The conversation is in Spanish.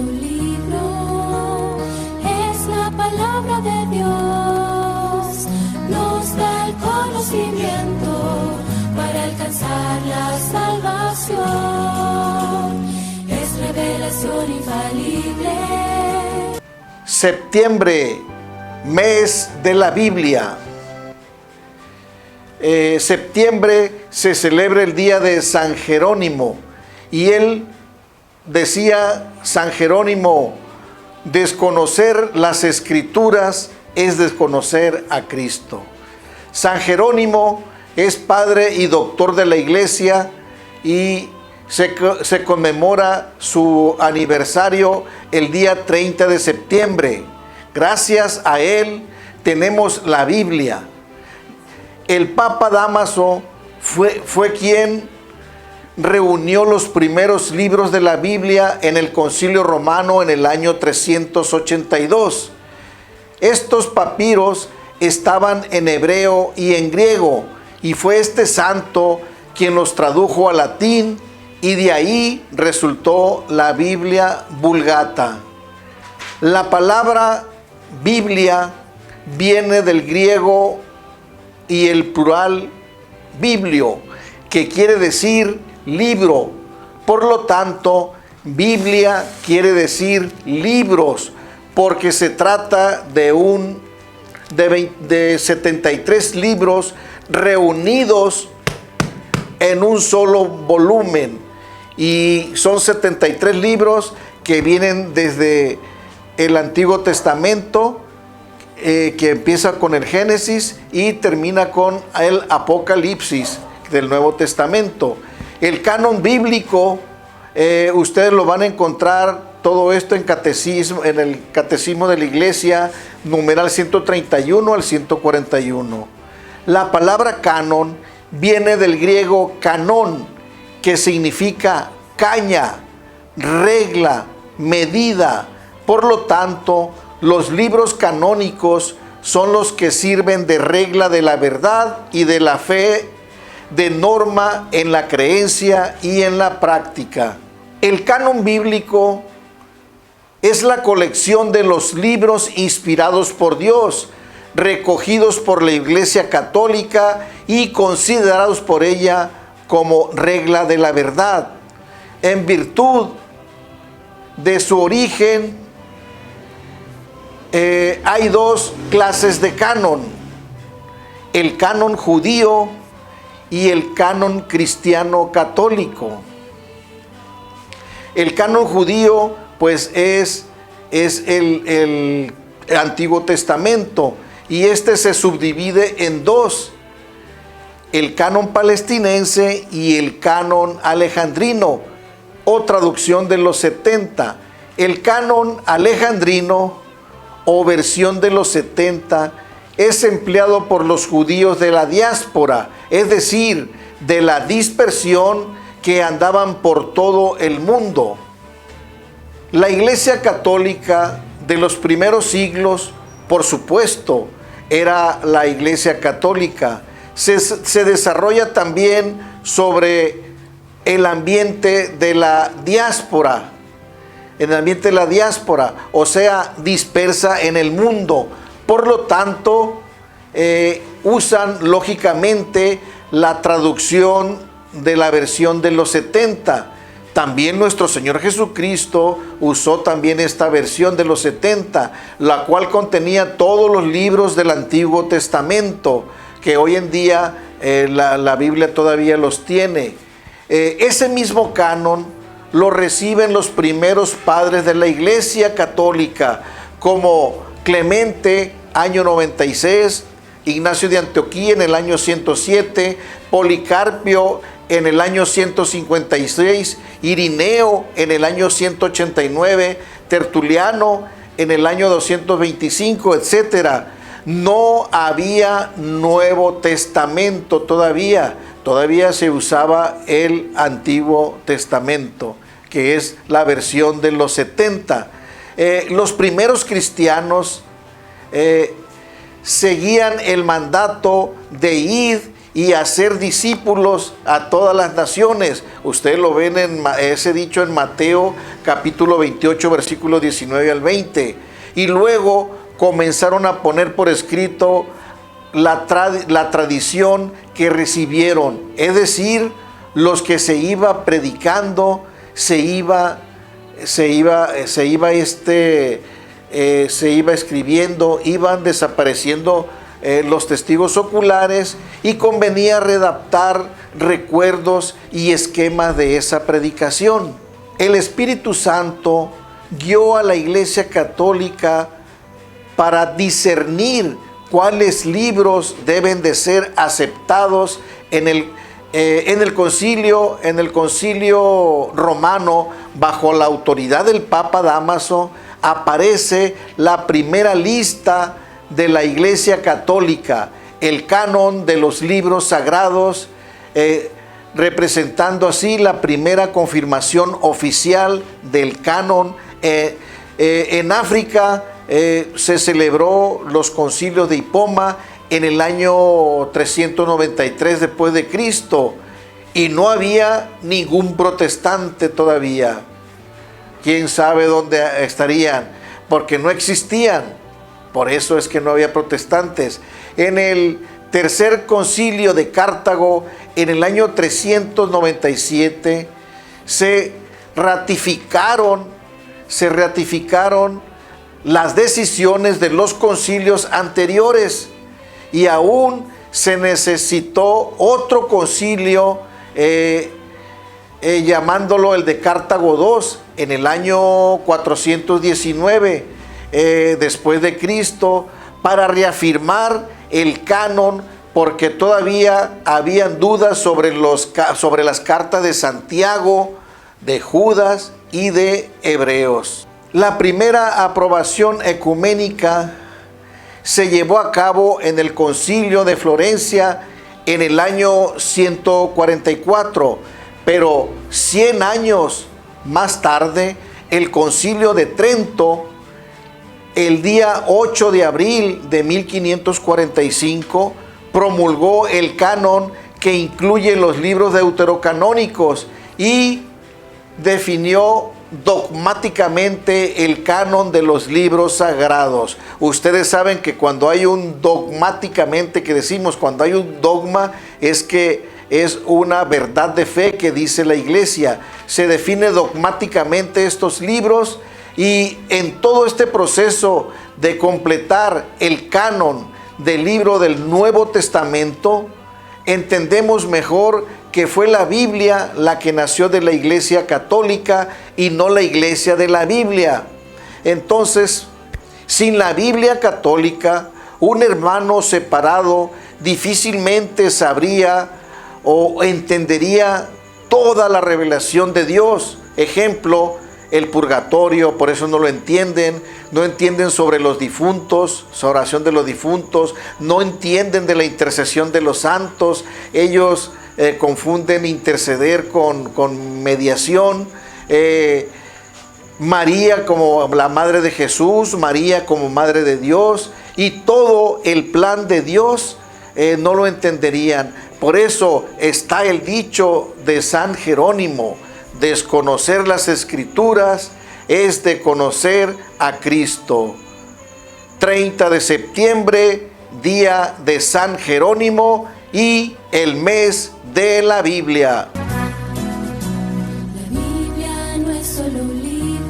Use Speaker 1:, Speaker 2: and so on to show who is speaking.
Speaker 1: un libro, es la palabra de Dios, nos da el conocimiento para alcanzar la salvación, es revelación infalible.
Speaker 2: Septiembre, mes de la Biblia. Septiembre se celebra el día de San Jerónimo, y él decía, San Jerónimo, desconocer las Escrituras es desconocer a Cristo. San Jerónimo es padre y doctor de la Iglesia, y se conmemora su aniversario el día 30 de septiembre. Gracias a él tenemos la Biblia. El Papa Dámaso fue quien reunió los primeros libros de la Biblia en el Concilio Romano en el año 382. Estos papiros estaban en hebreo y en griego, y fue este santo quien los tradujo al latín, y de ahí resultó la Biblia Vulgata. La palabra Biblia viene del griego y el plural biblio, que quiere decir libro. Por lo tanto, Biblia quiere decir libros, porque se trata de 73 libros reunidos en un solo volumen, y son 73 libros que vienen desde el Antiguo Testamento, que empieza con el Génesis y termina con el Apocalipsis del Nuevo Testamento. El canon bíblico, ustedes lo van a encontrar todo esto en el Catecismo de la Iglesia, numeral 131 al 141. La palabra canon viene del griego canón, que significa caña, regla, medida. Por lo tanto, los libros canónicos son los que sirven de regla de la verdad y de la fe, de norma en la creencia y en la práctica. El canon bíblico es la colección de los libros inspirados por Dios, recogidos por la Iglesia Católica y considerados por ella como regla de la verdad. En virtud de su origen, hay dos clases de canon: el canon judío y el canon cristiano católico. El canon judío pues es el Antiguo Testamento, y este se subdivide en dos: el canon palestinense y el canon alejandrino, o traducción de los 70. El canon alejandrino, o versión de los 70, es empleado por los judíos de la diáspora, es decir, de la dispersión, que andaban por todo el mundo. La Iglesia Católica de los primeros siglos, por supuesto, era la Iglesia Católica. Se desarrolla también sobre el ambiente de la diáspora, o sea, dispersa en el mundo. Por lo tanto, usan lógicamente la traducción de la versión de los 70. También nuestro Señor Jesucristo usó también esta versión de los 70, la cual contenía todos los libros del Antiguo Testamento, que hoy en día la Biblia todavía los tiene. Ese mismo canon lo reciben los primeros padres de la Iglesia Católica, como Clemente, año 96, Ignacio de Antioquía en el año 107, Policarpio en el año 156, Irineo en el año 189, Tertuliano en el año 225, etc. No había Nuevo Testamento todavía se usaba el Antiguo Testamento, que es la versión de los 70. Los primeros cristianos seguían el mandato de id y hacer discípulos a todas las naciones. Ustedes lo ven en ese dicho en Mateo capítulo 28, versículos 19 al 20. Y luego comenzaron a poner por escrito la tradición que recibieron. Es decir, los que se iba predicando, se iba escribiendo, iban desapareciendo los testigos oculares y convenía redactar recuerdos y esquemas de esa predicación. El Espíritu Santo guió a la Iglesia Católica para discernir cuáles libros deben de ser aceptados en el concilio romano. Bajo la autoridad del Papa Dámaso aparece la primera lista de la Iglesia Católica, el canon de los libros sagrados, representando así la primera confirmación oficial del canon. En África se celebró los concilios de Hipoma en el año 393 después de Cristo y no había ningún protestante todavía. ¿Quién sabe dónde estarían? Porque no existían. Por eso es que no había protestantes. En el tercer concilio de Cartago, en el año 397, se ratificaron las decisiones de los concilios anteriores y aún se necesitó otro concilio, llamándolo el de Cartago II, en el año 419 después de Cristo, para reafirmar el canon, porque todavía habían dudas sobre las cartas de Santiago, de Judas y de Hebreos. La primera aprobación ecuménica se llevó a cabo en el Concilio de Florencia en el año 144, pero 100 años más tarde, el Concilio de Trento, el día 8 de abril de 1545, promulgó el canon que incluye los libros deuterocanónicos y definió dogmáticamente el canon de los libros sagrados. Ustedes saben que cuando hay un dogmáticamente, que decimos cuando hay un dogma, es que es una verdad de fe que dice la Iglesia. Se define dogmáticamente estos libros y en todo este proceso de completar el canon del libro del Nuevo Testamento, entendemos mejor que fue la Biblia la que nació de la Iglesia Católica y no la Iglesia de la Biblia. Entonces, sin la Biblia católica, un hermano separado difícilmente sabría o entendería toda la revelación de Dios. Ejemplo, el purgatorio, por eso no lo entienden, no entienden sobre los difuntos, su oración de los difuntos, no entienden de la intercesión de los santos. Ellos confunden interceder con mediación. María como la madre de Jesús, María como madre de Dios, y todo el plan de Dios no lo entenderían. Por eso está el dicho de San Jerónimo: desconocer las Escrituras es de conocer a Cristo. 30 de septiembre, día de San Jerónimo y el mes de la Biblia.
Speaker 1: La Biblia no es solo un libro,